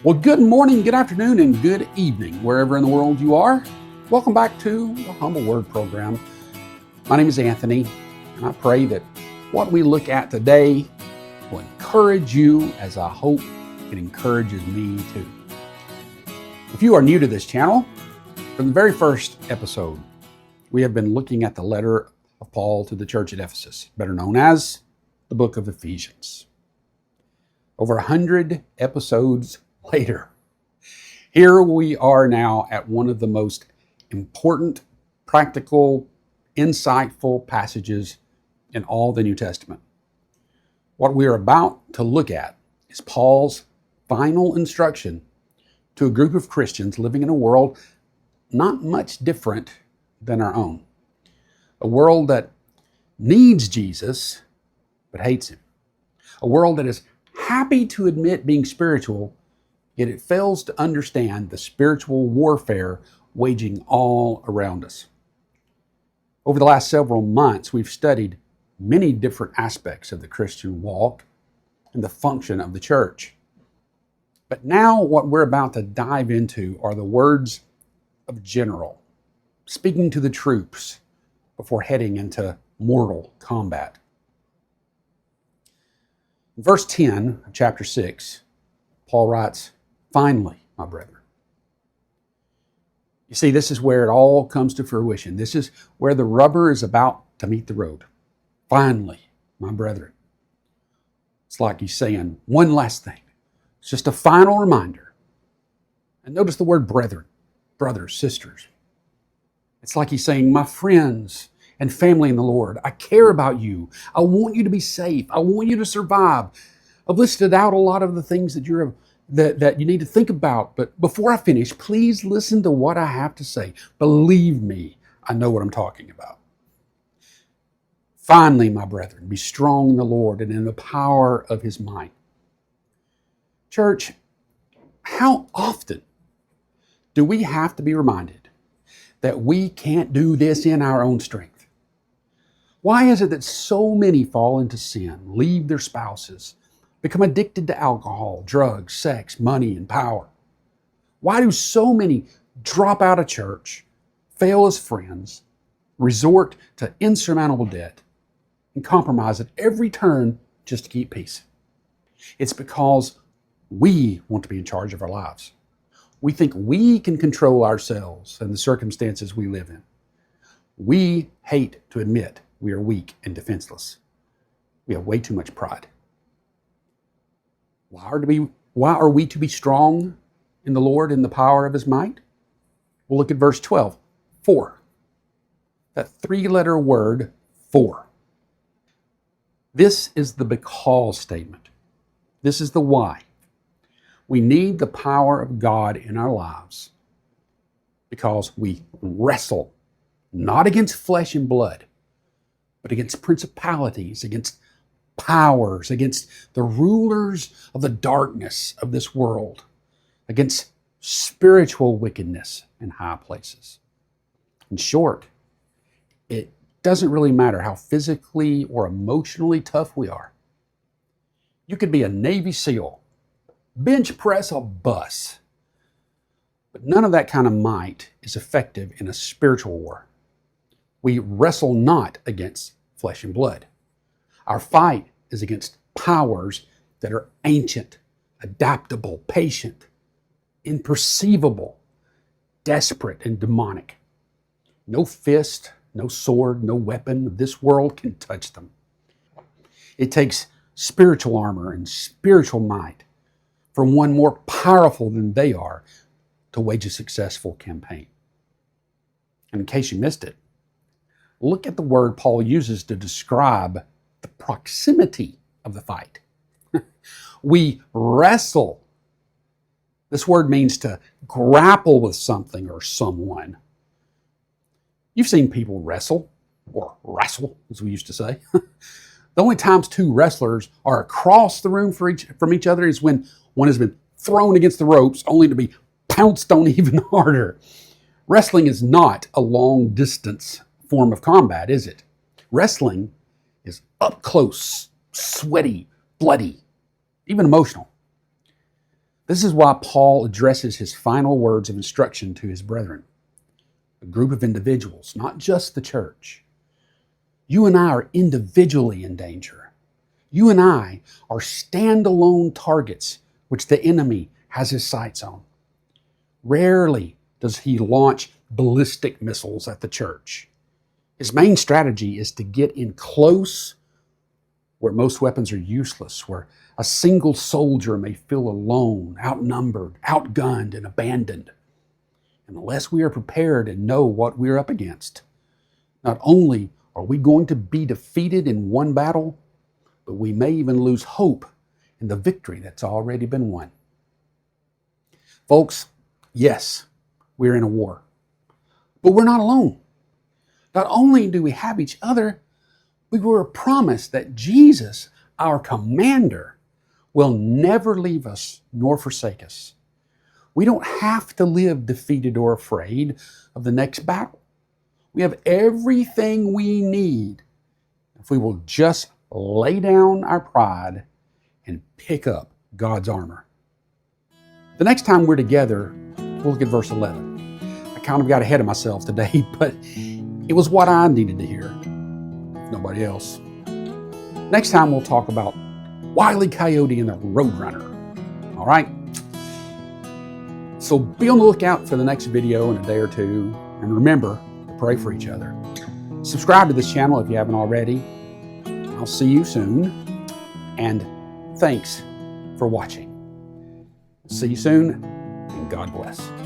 Well, good morning, good afternoon, and good evening, wherever in the world you are. Welcome back to the Humble Word program. My name is Anthony, and I pray that what we look at today will encourage you, as I hope it encourages me too. If you are new to this channel, from the very first episode, we have been looking at the letter of Paul to the church at Ephesus, better known as the book of Ephesians. Over 100 episodes later, here we are now at one of the most important, practical, insightful passages in all the New Testament. What we are about to look at is Paul's final instruction to a group of Christians living in a world not much different than our own. A world that needs Jesus, but hates him. A world that is happy to admit being spiritual, yet it fails to understand the spiritual warfare waging all around us. Over the last several months, we've studied many different aspects of the Christian walk and the function of the church. But now what we're about to dive into are the words of General, speaking to the troops before heading into mortal combat. In verse 10 of chapter 6, Paul writes, "Finally, my brethren." You see, this is where it all comes to fruition. This is where the rubber is about to meet the road. Finally, my brethren. It's like he's saying one last thing. It's just a final reminder. And notice the word brethren, brothers, sisters. It's like he's saying, my friends and family in the Lord, I care about you. I want you to be safe. I want you to survive. I've listed out a lot of the things that that you need to think about. But before I finish, please listen to what I have to say. Believe me, I know what I'm talking about. Finally, my brethren, be strong in the Lord and in the power of his might. Church, how often do we have to be reminded that we can't do this in our own strength? Why is it that so many fall into sin, leave their spouses, become addicted to alcohol, drugs, sex, money, and power? Why do so many drop out of church, fail as friends, resort to insurmountable debt, and compromise at every turn just to keep peace? It's because we want to be in charge of our lives. We think we can control ourselves and the circumstances we live in. We hate to admit we are weak and defenseless. We have way too much pride. Why are we to be strong in the Lord in the power of his might? We'll look at verse 12, for. That three-letter word, for. This is the because statement. This is the why. We need the power of God in our lives because we wrestle not against flesh and blood, but against principalities, against powers, against the rulers of the darkness of this world, against spiritual wickedness in high places. In short, it doesn't really matter how physically or emotionally tough we are. You could be a Navy SEAL, bench press a bus, but none of that kind of might is effective in a spiritual war. We wrestle not against flesh and blood. Our fight is against powers that are ancient, adaptable, patient, imperceivable, desperate, and demonic. No fist, no sword, no weapon of this world can touch them. It takes spiritual armor and spiritual might from one more powerful than they are to wage a successful campaign. And in case you missed it, look at the word Paul uses to describe the proximity of the fight. We wrestle. This word means to grapple with something or someone. You've seen people wrestle, or wrestle, as we used to say. The only times two wrestlers are across the room from each other is when one has been thrown against the ropes only to be pounced on even harder. Wrestling is not a long distance form of combat, is it? Wrestling is up close, sweaty, bloody, even emotional. This is why Paul addresses his final words of instruction to his brethren, a group of individuals, not just the church. You and I are individually in danger. You and I are standalone targets which the enemy has his sights on. Rarely does he launch ballistic missiles at the church. His main strategy is to get in close where most weapons are useless, where a single soldier may feel alone, outnumbered, outgunned, and abandoned. And unless we are prepared and know what we're up against, not only are we going to be defeated in one battle, but we may even lose hope in the victory that's already been won. Folks, yes, we're in a war, but we're not alone. Not only do we have each other, we were promised that Jesus, our commander, will never leave us nor forsake us. We don't have to live defeated or afraid of the next battle. We have everything we need if we will just lay down our pride and pick up God's armor. The next time we're together, we'll look at verse 11. I kind of got ahead of myself today, but it was what I needed to hear, if nobody else. Next time we'll talk about Wile E. Coyote and the Roadrunner. All right? So be on the lookout for the next video in a day or two. And remember to pray for each other. Subscribe to this channel if you haven't already. I'll see you soon. And thanks for watching. See you soon, and God bless.